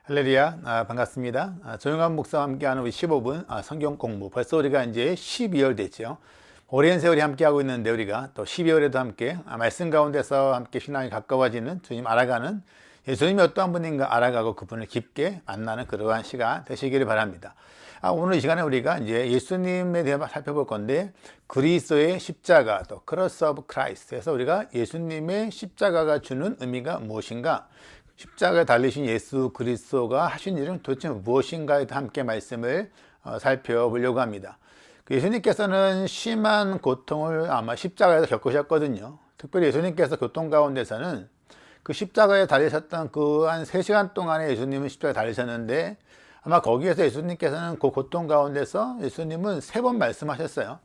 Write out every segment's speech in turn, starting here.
할렐루야, 반갑습니다. 조용한 목사와 함께하는 우리 15분 성경 공부. 벌써 우리가 이제 12월 됐죠. 오랜 세월이 함께하고 있는데 우리가 또 12월에도 함께 말씀 가운데서 함께 신앙이 가까워지는 주님 알아가는 예수님이 어떠한 분인가 알아가고 그분을 깊게 만나는 그러한 시간 되시기를 바랍니다. 오늘 이 시간에 우리가 이제 예수님에 대해 살펴볼 건데 그리스도의 십자가 또 크로스 오브 크라이스트에서 우리가 예수님의 십자가가 주는 의미가 무엇인가, 십자가에 달리신 예수 그리스도가 하신 일은 도대체 무엇인가에 함께 말씀을 살펴보려고 합니다. 예수님께서는 심한 고통을 아마 십자가에서 겪으셨거든요. 특별히 예수님께서 교통 가운데서는 그 십자가에 달리셨던 그 한 3시간 동안에 예수님은 십자가에 달리셨는데 아마 거기에서 예수님께서는 그 고통 가운데서 예수님은 3번 말씀하셨어요.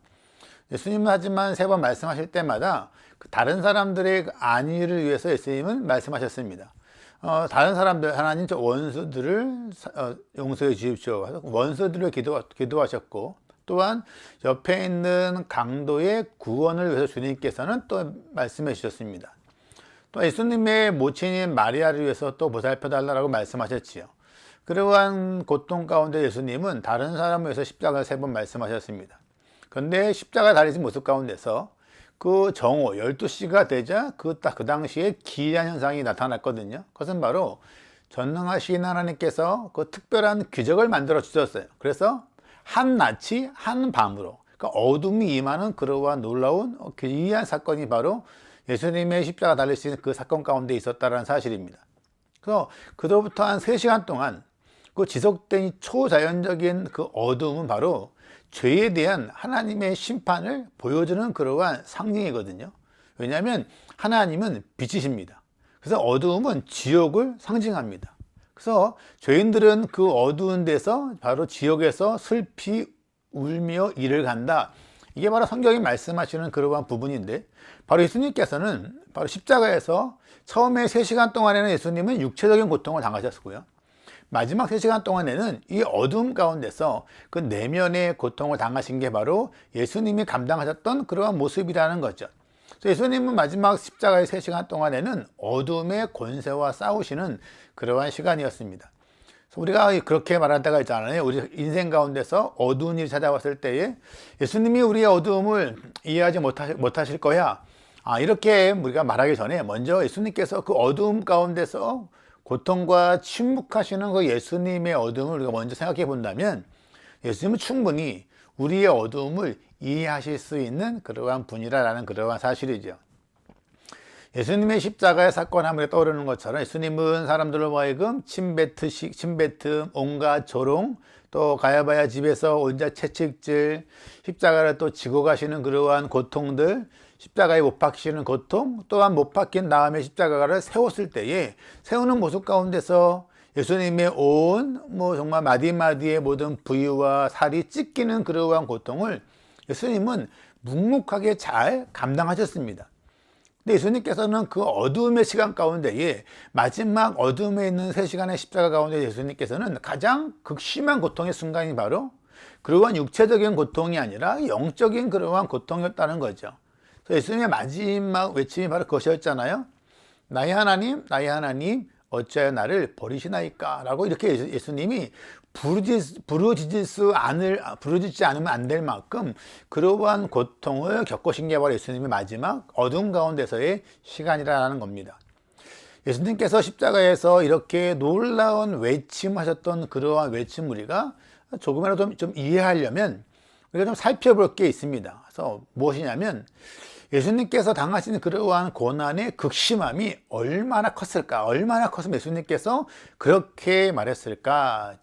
예수님은 하지만 3번 말씀하실 때마다 다른 사람들의 안위를 위해서 예수님은 말씀하셨습니다. 다른 사람들, 하나님 저 원수들을 용서해 주십시오. 원수들을 기도하셨고, 또한 옆에 있는 강도의 구원을 위해서 주님께서는 또 말씀해 주셨습니다. 또 예수님의 모친인 마리아를 위해서 또 보살펴 달라고 말씀하셨지요. 그러한 고통 가운데 예수님은 다른 사람을 위해서 십자가를 3번 말씀하셨습니다. 그런데 십자가 달리신 모습 가운데서 그 정오 12시가 되자 그 당시에 기이한 현상이 나타났거든요. 그것은 바로 전능하신 하나님께서 그 특별한 기적을 만들어 주셨어요. 그래서 한낮이 한밤으로, 그러니까 어둠이 임하는 그러한 놀라운 기이한 사건이 바로 예수님의 십자가 달리신 그 사건 가운데 있었다는 사실입니다. 그래서 그로부터 한 3시간 동안 그 지속된 초자연적인 그 어둠은 바로 죄에 대한 하나님의 심판을 보여주는 그러한 상징이거든요. 왜냐하면 하나님은 빛이십니다. 그래서 어두움은 지옥을 상징합니다. 그래서 죄인들은 그 어두운 데서 바로 지옥에서 슬피 울며 이를 간다. 이게 바로 성경이 말씀하시는 그러한 부분인데, 바로 예수님께서는 바로 십자가에서 처음에 3시간 동안에는 예수님은 육체적인 고통을 당하셨고요. 마지막 3시간 동안에는 이 어둠 가운데서 그 내면의 고통을 당하신 게 바로 예수님이 감당하셨던 그러한 모습이라는 거죠. 예수님은 마지막 십자가의 3시간 동안에는 어둠의 권세와 싸우시는 그러한 시간이었습니다. 우리가 그렇게 말할 때가 있잖아요. 우리 인생 가운데서 어두운 일이 찾아왔을 때에 예수님이 우리의 어두움을 이해하지 못하실 거야. 이렇게 우리가 말하기 전에 먼저 예수님께서 그 어두움 가운데서 고통과 침묵하시는 그 예수님의 어둠을 우리가 먼저 생각해 본다면 예수님은 충분히 우리의 어두움을 이해하실 수 있는 그러한 분이라는 그러한 사실이죠. 예수님의 십자가의 사건 하면 떠오르는 것처럼 예수님은 사람들로 하여금 침뱉음, 온갖 조롱, 또 가야바야 집에서 혼자 채찍질, 십자가를 또 지고 가시는 그러한 고통들, 십자가에 못 박히시는 고통, 또한 못 박힌 다음에 십자가를 세웠을 때에 세우는 모습 가운데서 예수님의 온 정말 마디마디의 모든 부위와 살이 찢기는 그러한 고통을 예수님은 묵묵하게 잘 감당하셨습니다. 근데 예수님께서는 그 어두움의 시간 가운데에 마지막 어둠에 있는 3시간의 십자가 가운데 예수님께서는 가장 극심한 고통의 순간이 바로 그러한 육체적인 고통이 아니라 영적인 그러한 고통이었다는 거죠. 예수님의 마지막 외침이 바로 그것이었잖아요. 나의 하나님, 나의 하나님, 어찌하여 나를 버리시나이까? 라고 이렇게 예수님이 부르짖지 않으면 안 될 만큼 그러한 고통을 겪으신 게 바로 예수님의 마지막 어둠 가운데서의 시간이라는 겁니다. 예수님께서 십자가에서 이렇게 놀라운 외침하셨던 그러한 외침 우리가 조금이라도 좀 이해하려면 우리가 좀 살펴볼 게 있습니다. 그래서 무엇이냐면 예수님께서 당하신 그러한 고난의 극심함이 얼마나 컸을까? 얼마나 컸으면 예수님께서 그렇게 말했을까?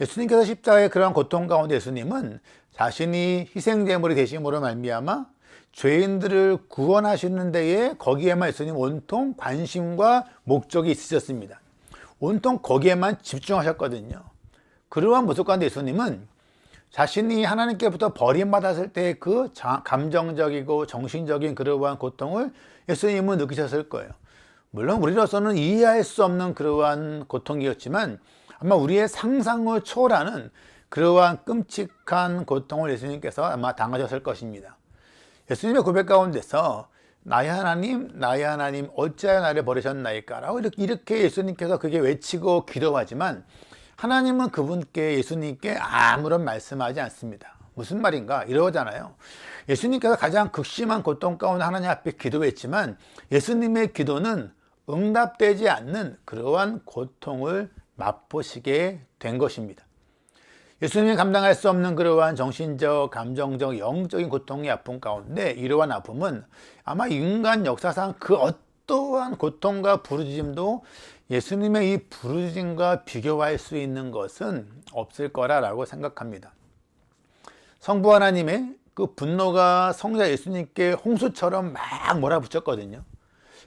예수님께서 십자가의 그러한 고통 가운데 예수님은 자신이 희생제물이 되심으로 말미암아 죄인들을 구원하시는 데에 거기에만 예수님 온통 관심과 목적이 있으셨습니다. 온통 거기에만 집중하셨거든요. 그러한 모습 가운데 예수님은 자신이 하나님께부터 버림받았을 때 그 감정적이고 정신적인 그러한 고통을 예수님은 느끼셨을 거예요. 물론 우리로서는 이해할 수 없는 그러한 고통이었지만 아마 우리의 상상을 초월하는 그러한 끔찍한 고통을 예수님께서 아마 당하셨을 것입니다. 예수님의 고백 가운데서 나의 하나님, 어찌하여 나를 버리셨나이까? 라고 이렇게 예수님께서 그게 외치고 기도하지만 하나님은 그분께, 예수님께 아무런 말씀하지 않습니다. 무슨 말인가? 이러잖아요. 예수님께서 가장 극심한 고통 가운데 하나님 앞에 기도했지만 예수님의 기도는 응답되지 않는 그러한 고통을 맛보시게 된 것입니다. 예수님이 감당할 수 없는 그러한 정신적, 감정적, 영적인 고통의 아픔 가운데 이러한 아픔은 아마 인간 역사상 그 어떠한 고통과 부르짖음도 예수님의 이 부르짖음과 비교할 수 있는 것은 없을 거라고 생각합니다. 성부 하나님의 그 분노가 성자 예수님께 홍수처럼 막 몰아붙였거든요.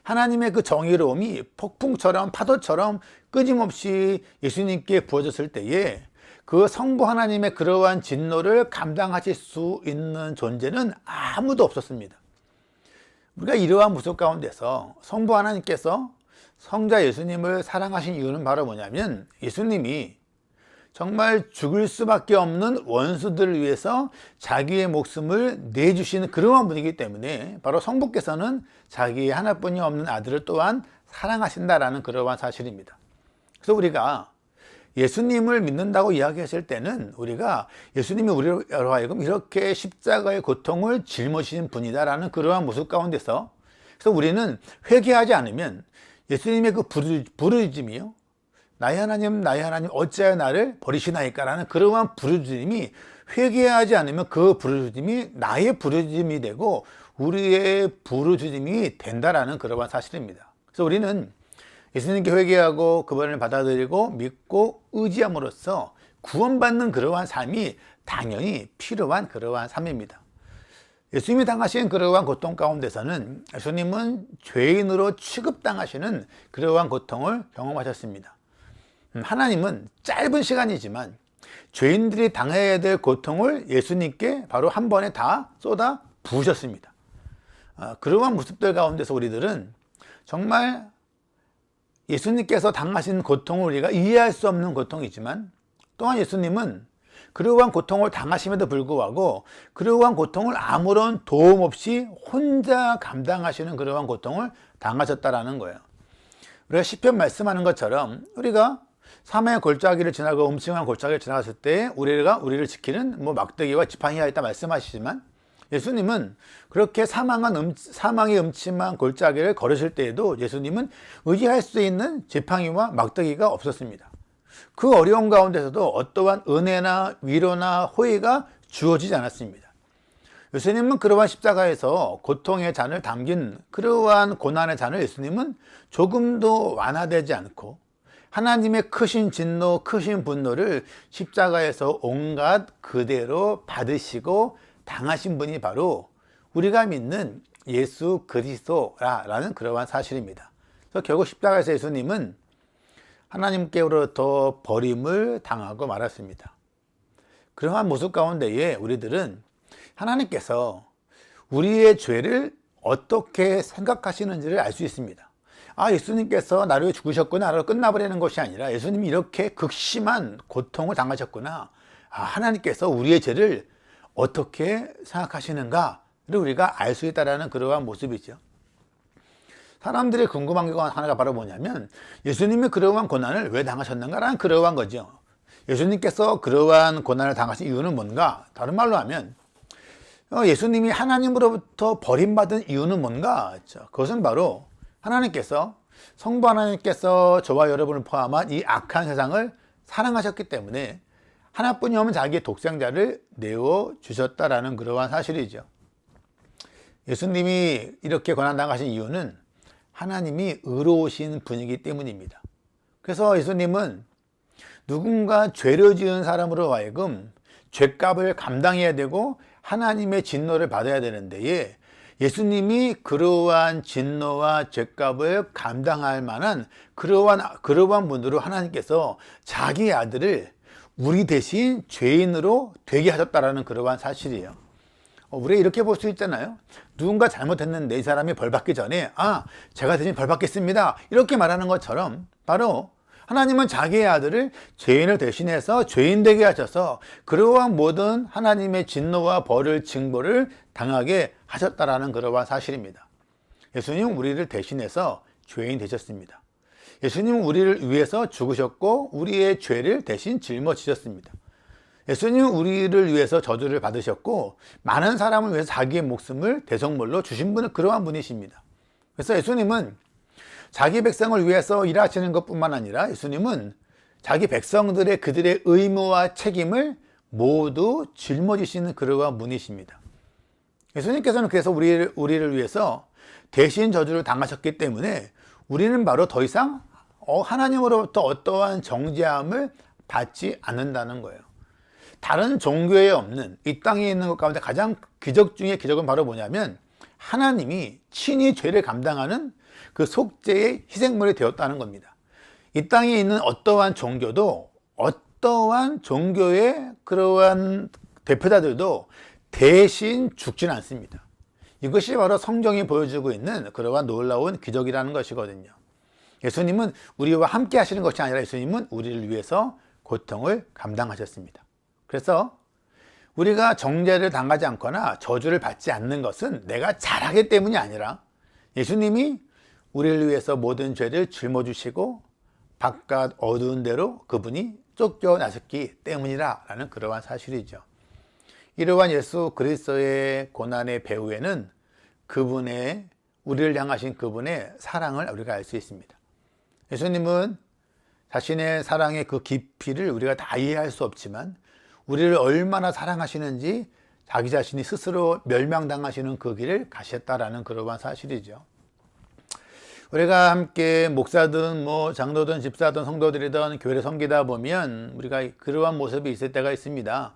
하나님의 그 정의로움이 폭풍처럼 파도처럼 끊임없이 예수님께 부어졌을 때에 그 성부 하나님의 그러한 진노를 감당하실 수 있는 존재는 아무도 없었습니다. 우리가 이러한 모습 가운데서 성부 하나님께서 성자 예수님을 사랑하신 이유는 바로 뭐냐면 예수님이 정말 죽을 수밖에 없는 원수들을 위해서 자기의 목숨을 내주시는 그러한 분이기 때문에 바로 성부께서는 자기의 하나뿐이 없는 아들을 또한 사랑하신다라는 그러한 사실입니다. 그래서 우리가 예수님을 믿는다고 이야기했을 때는 우리가 예수님이 우리로 하여금 이렇게 십자가의 고통을 짊어지신 분이다라는 그러한 모습 가운데서 그래서 우리는 회개하지 않으면 예수님의 그 부르짖음이요, 나의 하나님 어찌하여 나를 버리시나이까 라는 그러한 부르짖음이 회개하지 않으면 그 부르짖음이 나의 부르짖음이 되고 우리의 부르짖음이 된다라는 그러한 사실입니다. 그래서 우리는 예수님께 회개하고 그분을 받아들이고 믿고 의지함으로써 구원받는 그러한 삶이 당연히 필요한 그러한 삶입니다. 예수님이 당하신 그러한 고통 가운데서는 예수님은 죄인으로 취급당하시는 그러한 고통을 경험하셨습니다. 하나님은 짧은 시간이지만 죄인들이 당해야 될 고통을 예수님께 바로 한 번에 다 쏟아 부으셨습니다. 그러한 모습들 가운데서 우리들은 정말 예수님께서 당하신 고통을 우리가 이해할 수 없는 고통이지만 또한 예수님은 그러한 고통을 당하심에도 불구하고 그러한 고통을 아무런 도움 없이 혼자 감당하시는 그러한 고통을 당하셨다라는 거예요. 우리가 시편 말씀하는 것처럼 우리가 사망의 골짜기를 지나고 음침한 골짜기를 지나갔을 때 우리를 지키는 막대기와 지팡이가 있다 말씀하시지만 예수님은 그렇게 사망의 음침한 골짜기를 걸으실 때에도 예수님은 의지할 수 있는 지팡이와 막대기가 없었습니다. 그 어려운 가운데서도 어떠한 은혜나 위로나 호의가 주어지지 않았습니다. 예수님은 그러한 십자가에서 고통의 잔을 담긴 그러한 고난의 잔을 예수님은 조금도 완화되지 않고 하나님의 크신 진노, 크신 분노를 십자가에서 온갖 그대로 받으시고 당하신 분이 바로 우리가 믿는 예수 그리스도라는 그러한 사실입니다. 그래서 결국 십자가에서 예수님은 하나님께로부터 버림을 당하고 말았습니다. 그러한 모습 가운데에 우리들은 하나님께서 우리의 죄를 어떻게 생각하시는지를 알 수 있습니다. 예수님께서 나를 위해 죽으셨구나 라고 끝나버리는 것이 아니라 예수님이 이렇게 극심한 고통을 당하셨구나, 하나님께서 우리의 죄를 어떻게 생각하시는가를 우리가 알 수 있다는 그러한 모습이죠. 사람들이 궁금한 게 하나가 바로 뭐냐면 예수님이 그러한 고난을 왜 당하셨는가라는 그러한 거죠. 예수님께서 그러한 고난을 당하신 이유는 뭔가? 다른 말로 하면 예수님이 하나님으로부터 버림받은 이유는 뭔가? 그것은 바로 하나님께서, 성부 하나님께서 저와 여러분을 포함한 이 악한 세상을 사랑하셨기 때문에 하나뿐이 없는 자기의 독생자를 내어주셨다라는 그러한 사실이죠. 예수님이 이렇게 고난당하신 이유는 하나님이 의로우신 분이기 때문입니다. 그래서 예수님은 누군가 죄를 지은 사람으로 하여금 죄값을 감당해야 되고 하나님의 진노를 받아야 되는데 예수님이 그러한 진노와 죄값을 감당할 만한 그러한 분으로 하나님께서 자기 아들을 우리 대신 죄인으로 되게 하셨다라는 그러한 사실이에요. 우리가 이렇게 볼 수 있잖아요. 누군가 잘못했는데 이 사람이 벌 받기 전에 제가 대신 벌 받겠습니다 이렇게 말하는 것처럼 바로 하나님은 자기의 아들을 죄인을 대신해서 죄인 되게 하셔서 그러한 모든 하나님의 진노와 벌을 징벌을 당하게 하셨다라는 그러한 사실입니다. 예수님은 우리를 대신해서 죄인 되셨습니다. 예수님은 우리를 위해서 죽으셨고 우리의 죄를 대신 짊어지셨습니다. 예수님은 우리를 위해서 저주를 받으셨고 많은 사람을 위해서 자기의 목숨을 대속물로 주신 분은 그러한 분이십니다. 그래서 예수님은 자기 백성을 위해서 일하시는 것뿐만 아니라 예수님은 자기 백성들의 그들의 의무와 책임을 모두 짊어지시는 그러한 분이십니다. 예수님께서는 그래서 우리를 위해서 대신 저주를 당하셨기 때문에 우리는 바로 더 이상 하나님으로부터 어떠한 정죄함을 받지 않는다는 거예요. 다른 종교에 없는 이 땅에 있는 것 가운데 가장 기적 중의 기적은 바로 뭐냐면 하나님이 친히 죄를 감당하는 그 속죄의 희생물이 되었다는 겁니다. 이 땅에 있는 어떠한 종교도 어떠한 종교의 그러한 대표자들도 대신 죽지는 않습니다. 이것이 바로 성경이 보여주고 있는 그러한 놀라운 기적이라는 것이거든요. 예수님은 우리와 함께 하시는 것이 아니라 예수님은 우리를 위해서 고통을 감당하셨습니다. 그래서 우리가 정죄를 당하지 않거나 저주를 받지 않는 것은 내가 잘하기 때문이 아니라 예수님이 우리를 위해서 모든 죄를 짊어지시고 바깥 어두운 데로 그분이 쫓겨나셨기 때문이라는 그러한 사실이죠. 이러한 예수 그리스도의 고난의 배후에는 그분의 우리를 향하신 그분의 사랑을 우리가 알 수 있습니다. 예수님은 자신의 사랑의 그 깊이를 우리가 다 이해할 수 없지만 우리를 얼마나 사랑하시는지 자기 자신이 스스로 멸망당하시는 그 길을 가셨다라는 그러한 사실이죠. 우리가 함께 목사든 장로든 집사든 성도들이든 교회를 섬기다 보면 우리가 그러한 모습이 있을 때가 있습니다.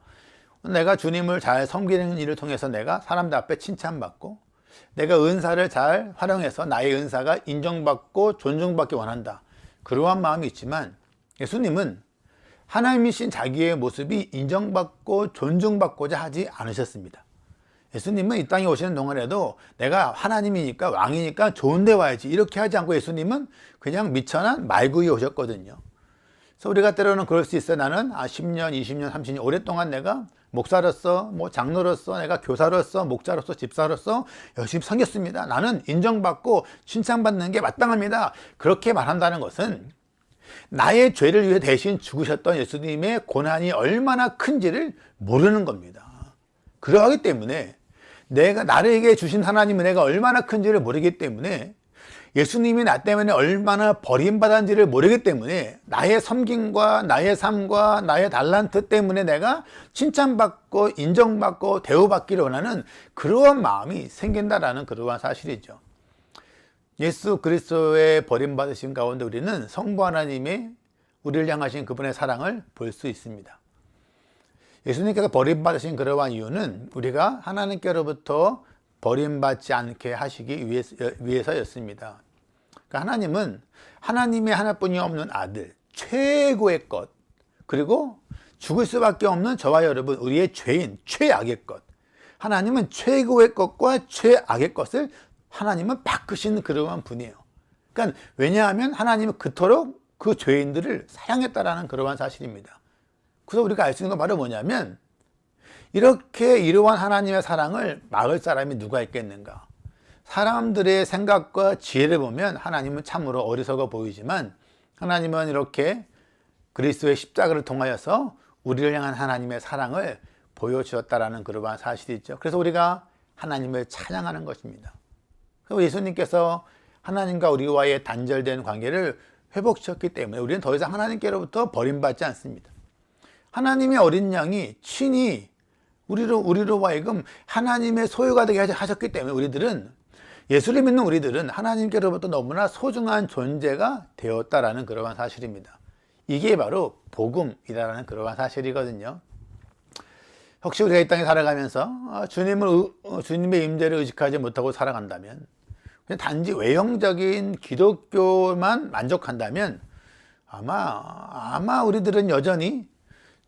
내가 주님을 잘 섬기는 일을 통해서 내가 사람들 앞에 칭찬받고 내가 은사를 잘 활용해서 나의 은사가 인정받고 존중받기 원한다. 그러한 마음이 있지만 예수님은 하나님이신 자기의 모습이 인정받고 존중받고자 하지 않으셨습니다. 예수님은 이 땅에 오시는 동안에도 내가 하나님이니까 왕이니까 좋은 데 와야지 이렇게 하지 않고 예수님은 그냥 미천한 말구이 오셨거든요. 그래서 우리가 때로는 그럴 수 있어요. 나는 10년, 20년, 30년 오랫동안 내가 목사로서, 장로로서, 내가 교사로서, 목자로서, 집사로서 열심히 섬겼습니다. 나는 인정받고 칭찬받는 게 마땅합니다. 그렇게 말한다는 것은 나의 죄를 위해 대신 죽으셨던 예수님의 고난이 얼마나 큰지를 모르는 겁니다. 그러하기 때문에 나에게 주신 하나님은 내가 얼마나 큰지를 모르기 때문에 예수님이 나 때문에 얼마나 버림받았는지를 모르기 때문에 나의 섬김과 나의 삶과 나의 달란트 때문에 내가 칭찬받고 인정받고 대우받기를 원하는 그러한 마음이 생긴다라는 그러한 사실이죠. 예수 그리스도의 버림받으심 가운데 우리는 성부 하나님의 우리를 향하신 그분의 사랑을 볼 수 있습니다. 예수님께서 버림받으신 그러한 이유는 우리가 하나님께로부터 버림받지 않게 하시기 위해서였습니다. 그러니까 하나님은 하나님의 하나뿐이 없는 아들, 최고의 것, 그리고 죽을 수밖에 없는 저와 여러분, 우리의 죄인, 최악의 것. 하나님은 최고의 것과 최악의 것을 하나님은 바꾸신 그러한 분이에요. 그러니까 왜냐하면 하나님은 그토록 그 죄인들을 사랑했다라는 그러한 사실입니다. 그래서 우리가 알 수 있는 건 바로 뭐냐면 이렇게 이러한 하나님의 사랑을 막을 사람이 누가 있겠는가? 사람들의 생각과 지혜를 보면 하나님은 참으로 어리석어 보이지만 하나님은 이렇게 그리스도의 십자가를 통하여서 우리를 향한 하나님의 사랑을 보여주었다라는 그러한 사실이죠. 그래서 우리가 하나님을 찬양하는 것입니다. 그래서 예수님께서 하나님과 우리와의 단절된 관계를 회복시켰기 때문에 우리는 더 이상 하나님께로부터 버림받지 않습니다. 하나님의 어린 양이 친히 우리로 하여금 하나님의 소유가 되게 하셨기 때문에 우리들은 예수를 믿는 우리들은 하나님께로부터 너무나 소중한 존재가 되었다라는 그러한 사실입니다. 이게 바로 복음이라는 그러한 사실이거든요. 혹시 우리가 이 땅에 살아가면서 주님의 임재를 의식하지 못하고 살아간다면 그냥 단지 외형적인 기독교만 만족한다면 아마 우리들은 여전히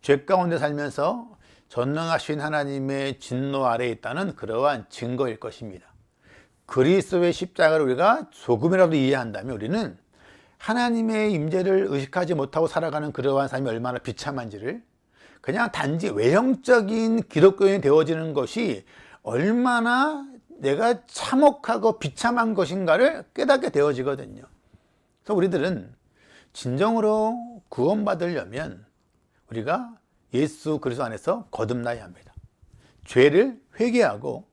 죄 가운데 살면서 전능하신 하나님의 진노 아래에 있다는 그러한 증거일 것입니다. 그리스도의 십자가를 우리가 조금이라도 이해한다면 우리는 하나님의 임재를 의식하지 못하고 살아가는 그러한 삶이 얼마나 비참한지를 그냥 단지 외형적인 기독교인이 되어지는 것이 얼마나 내가 참혹하고 비참한 것인가를 깨닫게 되어지거든요. 그래서 우리들은 진정으로 구원받으려면 우리가 예수 그리스도 안에서 거듭나야 합니다. 죄를 회개하고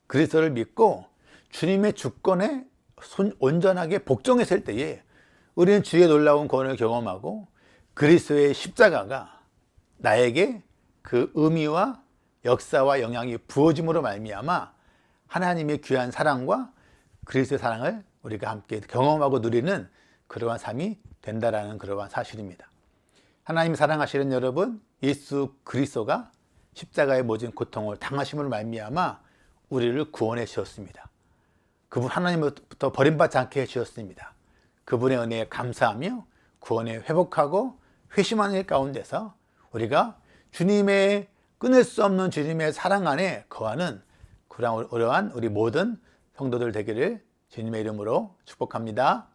그리스도를 믿고 주님의 주권에 온전하게 복종했을 때에 우리는 주의 놀라운 구원을 경험하고 그리스도의 십자가가 나에게 그 의미와 역사와 영향이 부어짐으로 말미암아 하나님의 귀한 사랑과 그리스도의 사랑을 우리가 함께 경험하고 누리는 그러한 삶이 된다라는 그러한 사실입니다. 하나님 사랑하시는 여러분, 예수 그리스도가 십자가의 모진 고통을 당하심으로 말미암아 우리를 구원해 주셨습니다. 그분 하나님부터 버림받지 않게 해 주셨습니다. 그분의 은혜에 감사하며 구원에 회복하고 회심하는 일 가운데서 우리가 주님의 끊을 수 없는 주님의 사랑 안에 거하는 그러한 우리 모든 성도들 되기를 주님의 이름으로 축복합니다.